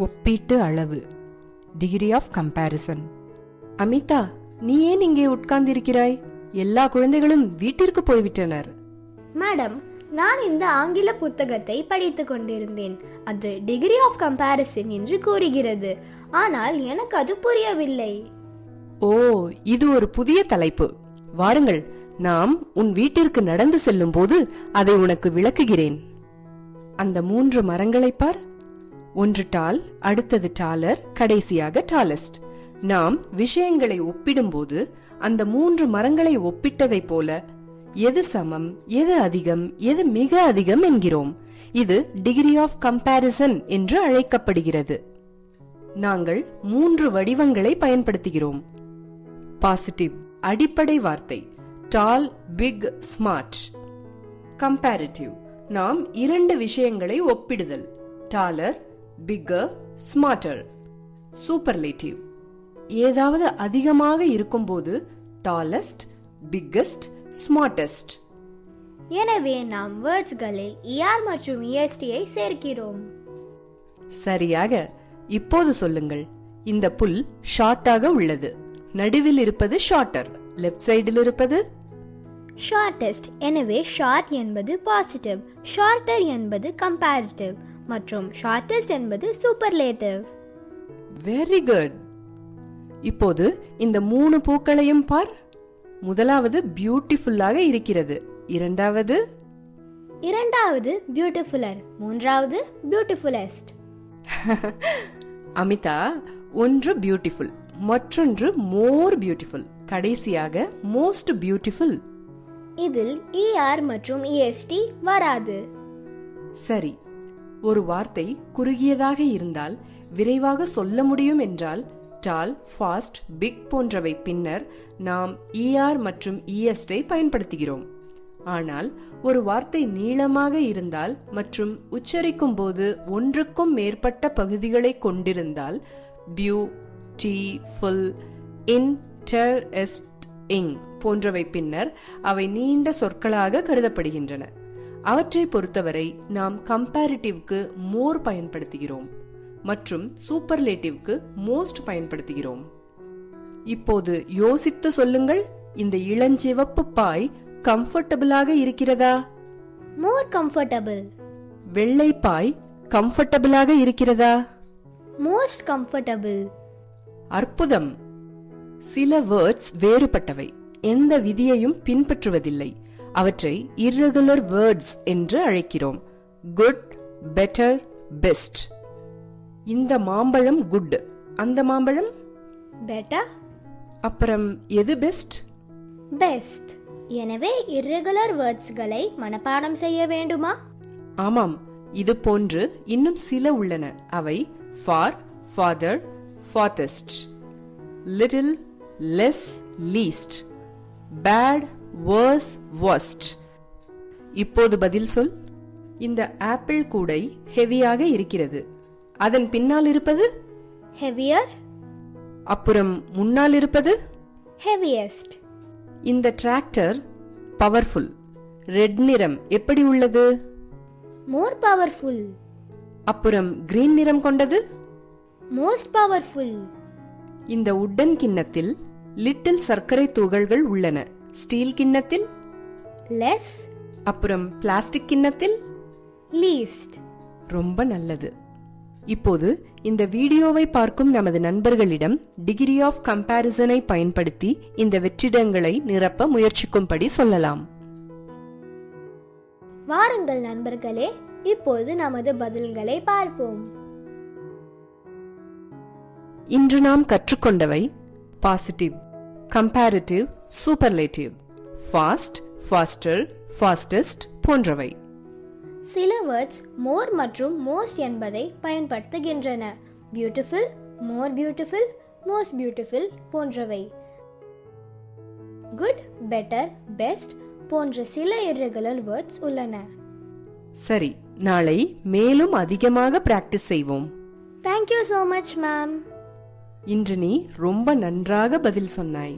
ஒப்பீட்டு அளவு, degree of comparison. Amita, நீ ஏன் இங்கே உட்கார்ந்திருக்கிறாய்? எல்லா குழந்தைகளும் வீட்டிற்கு போய்விட்டனர். மேடம், நான் இந்த ஆங்கில புத்தகத்தை படித்துக் கொண்டிருந்தேன். அது டிகிரி ஆஃப் கம்பேரிசன் என்று கூறுகிறது. ஆனால் எனக்கு அது புரியவில்லை. ஓ, இது ஒரு புதிய தலைப்பு. வாருங்கள், நாம் உன் வீட்டிற்கு நடந்து செல்லும் போது அதை உனக்கு விளக்குகிறேன். அந்த 3 மரங்களை பார். ஒன்று டால், அடுத்தது டாலர், கடைசியாக டாலஸ்ட். நாம் விஷயங்களை ஒப்பிடும்போது அந்த 3 மரங்களை ஒப்பிட்டதை போல எது சமம், எது அதிகம், எது மிக அதிகம் என்கிறோம். இது டிகிரி ஆஃப் கம்பேரிசன் என்று அழைக்கப்படுகிறது. நாங்கள் 3 வடிவங்களை பயன்படுத்துகிறோம். பாசிட்டிவ், அடிப்படை வார்த்தை டால், பிக், ஸ்மார்ட். கம்பேரிட்டிவ், நாம் 2 விஷயங்களை ஒப்பிடுதல், டாலர், பிக்கர், ஸ்மார்ட்டர். சூப்பர்லேட்டிவ், ஏதாவது அதிகமாக இருக்கும்போது டாலஸ்ட், பிக்கஸ்ட், ஸ்மார்ட்டஸ்ட். எனவே நாம் வேர்ட்ஸ்களில் ER மற்றும் EST ஐ சேர்க்கிறோம். சரியாக. இப்போது சொல்லுங்கள், இந்த புல் ஷார்ட்டாக உள்ளது. நடுவில் இருப்பது ஷார்ட்டர், லெஃப்ட் சைடில் இருப்பது ஷார்டஸ்ட். எனவே ஷார்ட் என்பது பாசிட்டிவ், ஷார்ட்டர் என்பது கம்பேரிட்டிவ் மற்றும் ஷார்டஸ்ட் என்பது சூப்பர்லேட்டிவ். Very good. இப்போது இந்த 3 பூக்களையும் பார். முதலாவது பியூட்டிஃபுல்லாக இருக்கிறது, இரண்டாவது பியூட்டிஃபுல்லர், மூன்றாவது பியூட்டிஃபுல்லஸ்ட். அமிதா, ஒன்று பியூட்டிஃபுல், மற்றொன்று மோர் பியூட்டிஃபுல், கடைசியாக மோஸ்ட் பியூட்டிஃபுல். இதில் ER மற்றும் EST வராது. சரி, ஒரு வார்த்தை குறுகியதாக இருந்தால் விரைவாக சொல்ல முடியும் என்றால் டால், ஃபாஸ்ட், பிக் போன்றவை பின்னர் நாம் ER மற்றும் EST ஐ பயன்படுத்துகிறோம். ஆனால் ஒரு வார்த்தை நீளமாக இருந்தால் மற்றும் உச்சரிக்கும் போது ஒன்றுக்கும் மேற்பட்ட பகுதிகளை கொண்டிருந்தால் பியூ, டி, ஃபுல், இன், டெர், எஸ்ட், இங் போன்றவை பின்னர் அவை நீண்ட சொற்களாக கருதப்படுகின்றன. அவற்றை பொறுத்தவரை நாம் கம்பேரிட்டிவ்க்கு மோர் பயன்படுத்துகிறோம் மற்றும் சூப்பர்லேட்டிவ்க்கு மோஸ்ட் பயன்படுத்துகிறோம். இப்போது யோசித்து சொல்லுங்கள், இந்த இளஞ்சிவப்பு பாய் கம்ஃபர்டபிளாக இருக்கிறதா? மோர் கம்ஃபர்டபிள். வெள்ளை பாய் கம்ஃபர்டபிளாக இருக்கிறதா? Most comfortable. அற்புதம். சில வேர்ட்ஸ் வேறுபட்டவை, எந்த விதியையும் பின்பற்றுவதில்லை. அவற்றை irregular words என்று அழைக்கிறோம். Good, better, best. இந்த மாம்பழம் குட், அந்த மாம்பழம் பெட்டர். அப்புறம் எது பெஸ்ட்? பெஸ்ட். எனவே irregular wordsகளை மனப்பாடம் செய்ய வேண்டுமா? ஆமாம், இது போன்று இன்னும் சில உள்ளன. அவை far, farther, farthest, little, less, least, bad, worse, worst. இப்போது பதில் சொல். இந்த ஆப்பிள் கூடை ஹெவியாக இருக்கிறது. அதன் பின்னால் இருப்பது heavier. அப்புறம் முன்னால் இருப்பது heaviest. இந்த டிராக்டர் பவர்ஃபுல். ரெட் நிறம் எப்படி உள்ளது? more powerful. அப்புறம் கிரீன் நிறம் கொண்டது most powerful. இந்த உட்டன் கிண்ணத்தில் லிட்டில் சர்க்கரை துகள்கள் உள்ளன. ஸ்டீல் கிண்ணத்தில் less. அப்புறம் பிளாஸ்டிக் கிண்ணத்தில் least. ரொம்ப நல்லது. இப்போது இந்த வீடியோவை பார்க்கும் நமது நண்பர்களிடம் டிகிரி ஆஃப் கம்பேரிசனை பயன்படுத்தி இந்த வெற்றிடங்களை நிரப்ப முயற்சிக்கும்படி சொல்லலாம். வாருங்கள் நண்பர்களே, இப்போது நமது பதில்களை பார்ப்போம். இன்று நாம் கற்றுக்கொண்டவை positive, comparative, superlative, fast, faster, fastest போன்றவை. சில வேர்ட்ஸ் மோர் மற்றும் மோஸ்ட் என்பதை பயன்படுத்துகின்றன. Beautiful, more beautiful, most beautiful போன்றவை. குட், பெட்டர், பெஸ்ட் போன்ற சில irregular வேர்ட்ஸ் உள்ளன. சரி, நாளை மேலும் அதிகமாக பிராக்டிஸ் செய்வோம். Thank you so much, ma'am. இன்று நீ ரொம்ப நன்றாக பதில் சொன்னாய்.